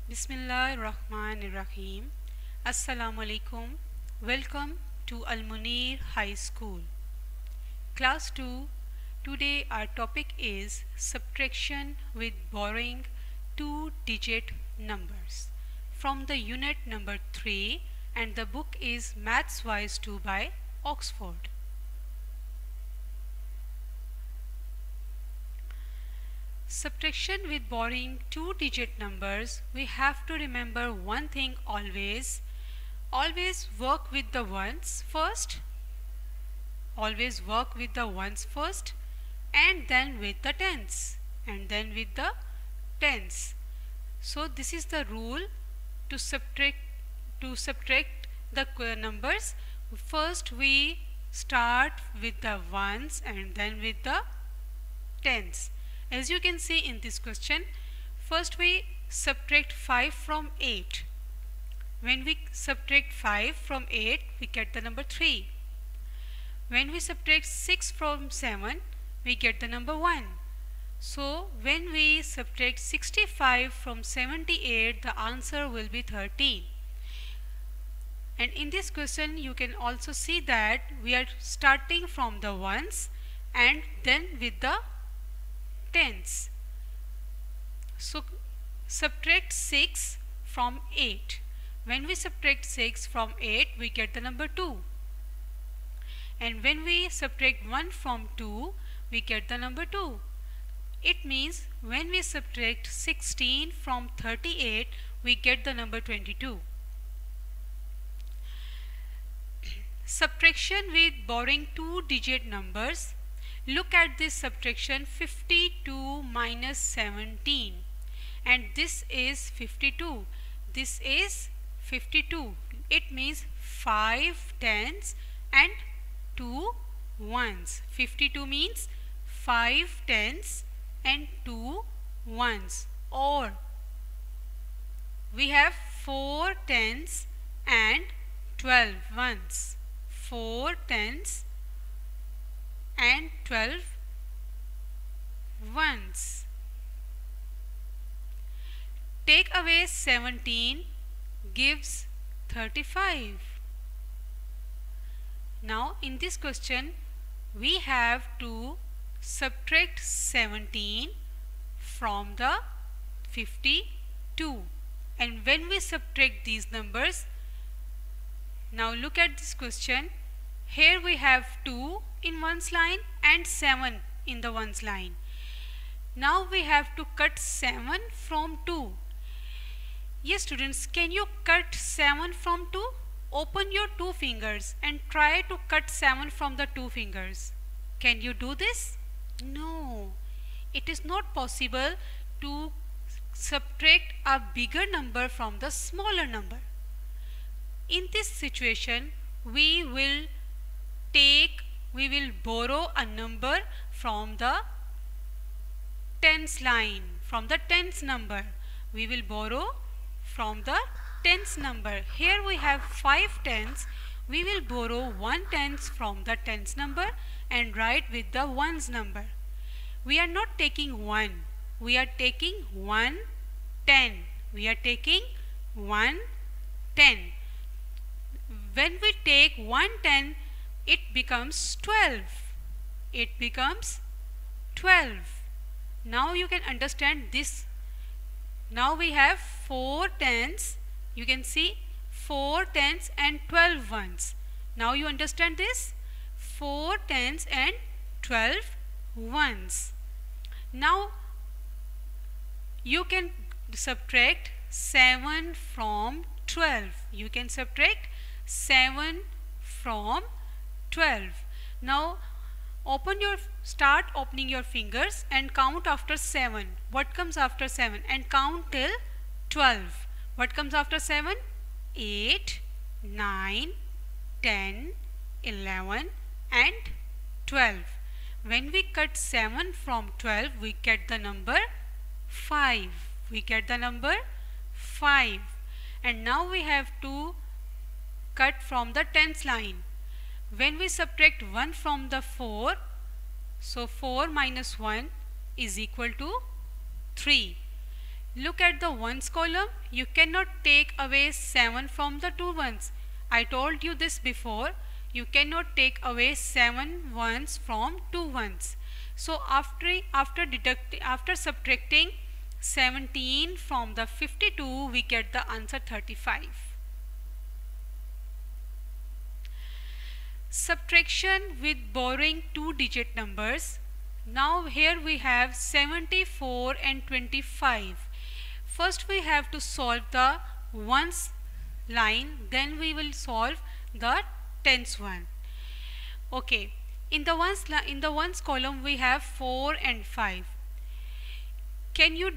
Bismillahirrahmanirrahim. Assalamu alaikum. Welcome to Al Munir High School. Class 2. Today our topic is subtraction with borrowing two-digit numbers from the unit number 3, and the book is Maths Wise 2 by Oxford. Subtraction with borrowing two-digit numbers, we have to remember one thing always. Always work with the ones first. Always work with the ones first, and then with the tens, and then with the tens. So this is the rule to subtract the numbers. First we start with the ones and then with the tens. As you can see in this question, first we subtract 5 from 8. When we subtract 5 from 8, we get the number 3. When we subtract 6 from 7, we get the number 1. So when we subtract 65 from 78, the answer will be 13. And in this question, you can also see that we are starting from the ones and then with the tens. So subtract 6 from 8. When we subtract 6 from 8, we get the number 2. And when we subtract 1 from 2, we get the number 2. It means when we subtract 16 from 38, we get the number 22. Subtraction with borrowing two-digit numbers. Look at this subtraction, 52 minus 17, and this is 52. This is 52. It means 5 tens and 2 ones. 52 means 5 tens and 2 ones. Or we have 4 tens and 12 ones. 4 tens and 12 ones. Take away 17 gives 35. Now in this question, we have to subtract 17 from the 52. And when we subtract these numbers, now look at this question. Here we have 2 in one's line and 7 in the one's line. Now we have to cut 7 from 2. Yes students, can you cut 7 from 2? Open your 2 fingers and try to cut 7 from the 2 fingers. Can you do this? No. It is not possible to subtract a bigger number from the smaller number. In this situation, we will borrow a number from the tens line, from the tens number. We will borrow from the tens number. Here we have 5 tens. We will borrow 1 tens from the tens number and write with the ones number. We are not taking 1. We are taking 1 10. We are taking 1 10. When we take 1 10, it becomes 12. It becomes 12. Now you can understand this. Now we have 4 tens. You can see 4 tens and 12 ones. Now you understand this? 4 tens and 12 ones. Now you can subtract 7 from 12. You can subtract 7 from 12. Now start opening your fingers and count after 7. What comes after 7? And count till 12. What comes after 7? 8, 9, 10, 11 and 12. When we cut 7 from 12, we get the number 5. We get the number 5. And now we have to cut from the tens line. When we subtract 1 from the 4, so 4 minus 1 is equal to 3. Look at the ones column. You cannot take away 7 from the two ones. I told you this before. You cannot take away 7 ones from two ones. So after subtracting 17 from the 52, we get the answer 35. Subtraction with borrowing two-digit numbers. Now here we have 74 and 25. First we have to solve the ones line, then we will solve the tens one. Okay, in the ones column we have 4 and 5. Can you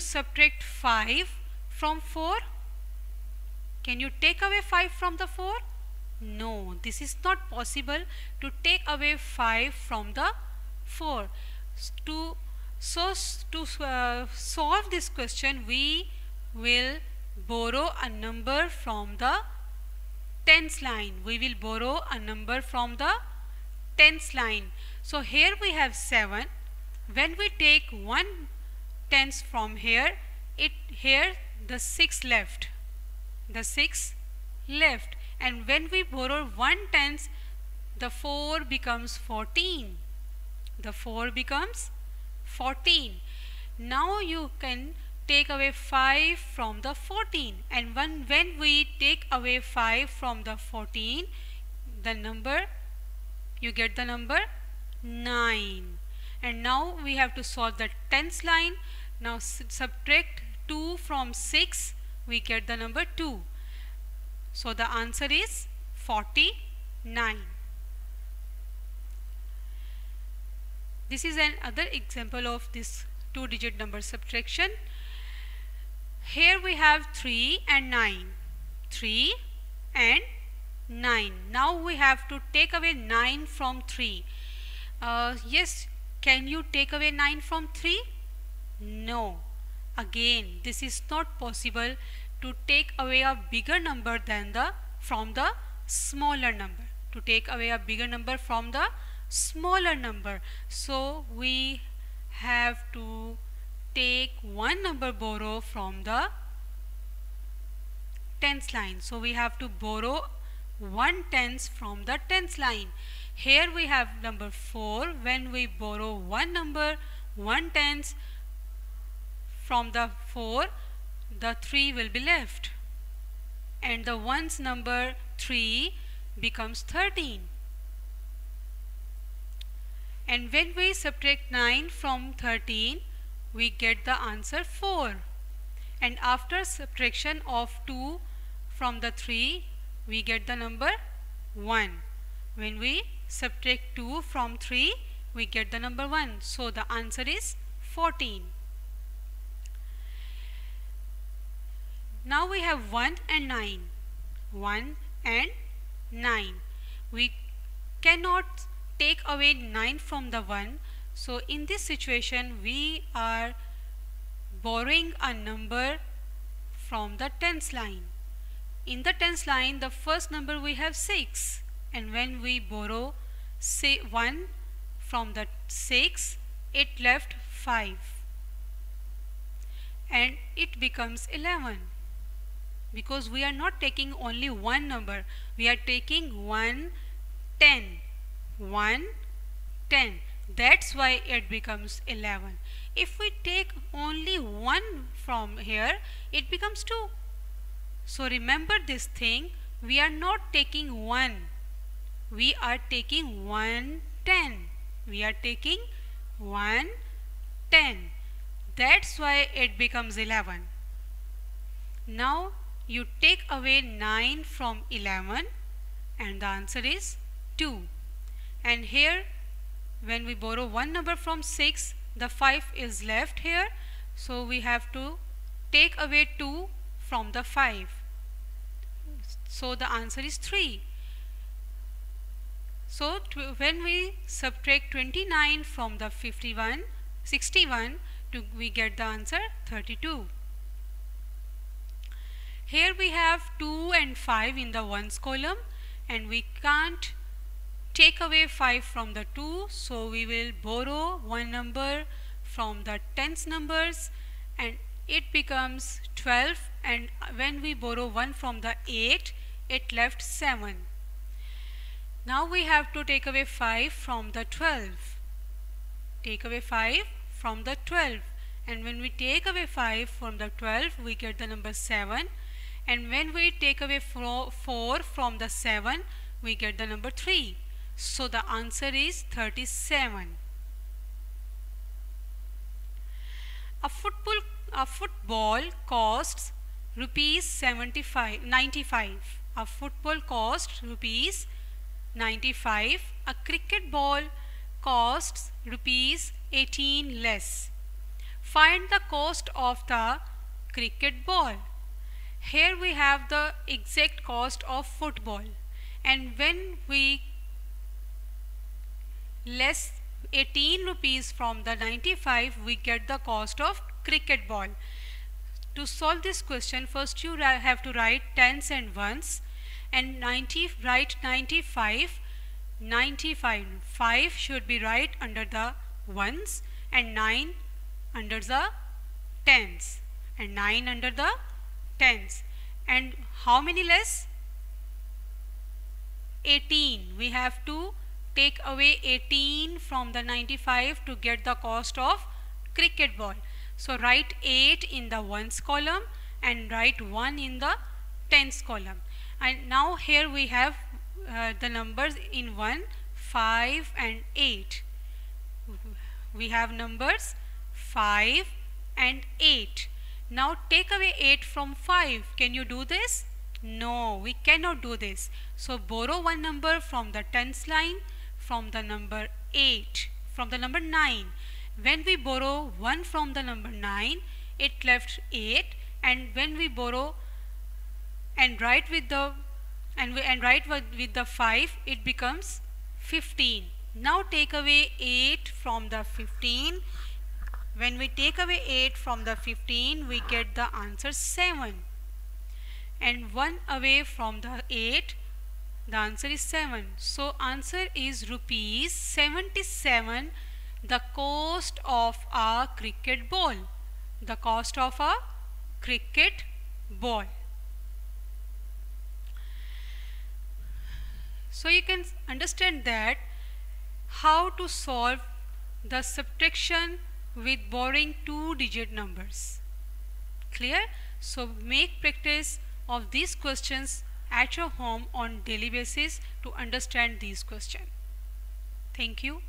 subtract 5 from 4? Can you take away 5 from the 4? No, this is not possible to take away 5 from the 4. To solve this question, we will borrow a number from the tens line. We will borrow a number from the tens line. So here we have 7. When we take one tens from here, the 6 left. The 6 left. And when we borrow one tens, the 4 becomes 14. The 4 becomes 14. Now you can take away 5 from the 14, and when we take away 5 from the 14, you get the number 9. And now we have to solve the tens line. Now subtract 2 from 6, we get the number 2. So the answer is 49. This is another example of this two-digit number subtraction. Here we have 3 and 9. 3 and 9. Now we have to take away 9 from 3. Yes, can you take away 9 from 3? No. Again, this is not possible to take away a bigger number from the smaller number. To take away a bigger number from the smaller number. So we have to take one number borrow from the tens line. So we have to borrow 1 tens from the tens line. Here we have number 4. When we borrow one number, 1 tens from the 4, the 3 will be left, and the ones number 3 becomes 13. And when we subtract 9 from 13, we get the answer 4. And after subtraction of 2 from the 3, we get the number 1. When we subtract 2 from 3, we get the number 1. So the answer is 14. Now we have 1 and 9. 1 and 9. We cannot take away 9 from the 1. So in this situation, we are borrowing a number from the tens line. In the tens line, the first number we have 6. And when we borrow 1 from the 6, it left 5. And it becomes 11. Because we are not taking only one number, we are taking 1, 10. 1, 10. That's why it becomes 11. If we take only 1 from here, it becomes 2. So remember this thing, we are not taking 1. We are taking 1, 10. We are taking 1, 10. That's why it becomes 11. Now you take away 9 from 11 and the answer is 2. And here when we borrow one number from 6, the 5 is left here. So we have to take away 2 from the 5. So the answer is 3. So when we subtract 29 from the 61, we get the answer 32. Here we have 2 and 5 in the ones column, and we can't take away 5 from the 2, so we will borrow one number from the tens numbers and it becomes 12, and when we borrow 1 from the 8, it left 7. Now we have to take away 5 from the 12. Take away 5 from the 12, and when we take away 5 from the 12, we get the number 7, and when we take away 4 from the 7, we get the number 3. So the answer is 37. A football costs rupees 95. A football costs rupees 95. A cricket ball costs rupees 18 less. Find the cost of the cricket ball. Here we have the exact cost of football, and when we less 18 rupees from the 95, we get the cost of cricket ball. To solve this question, first you have to write tens and ones, and write 95. 5 should be right under the ones, and 9 under the tens, and 9 under the tens. And how many less? 18. We have to take away 18 from the 95 to get the cost of cricket ball. So write 8 in the ones column and write 1 in the tens column. And now here we have the numbers in 1, 5 and 8. We have numbers 5 and 8. Now take away 8 from 5. Can you do this? No, we cannot do this. So borrow one number from the tens line, from the number 8, from the number 9. When we borrow 1 from the number 9, it left 8, and when we borrow and write with the with the 5, it becomes 15. Now take away 8 from the 15. When we take away 8 from the 15, we get the answer 7. And 1 away from the 8, the answer is 7. So answer is rupees 77, the cost of a cricket ball. The cost of a cricket ball. So you can understand that how to solve the subtraction with borrowing 2-digit numbers. Clear? So make practice of these questions at your home on daily basis to understand these questions. Thank you.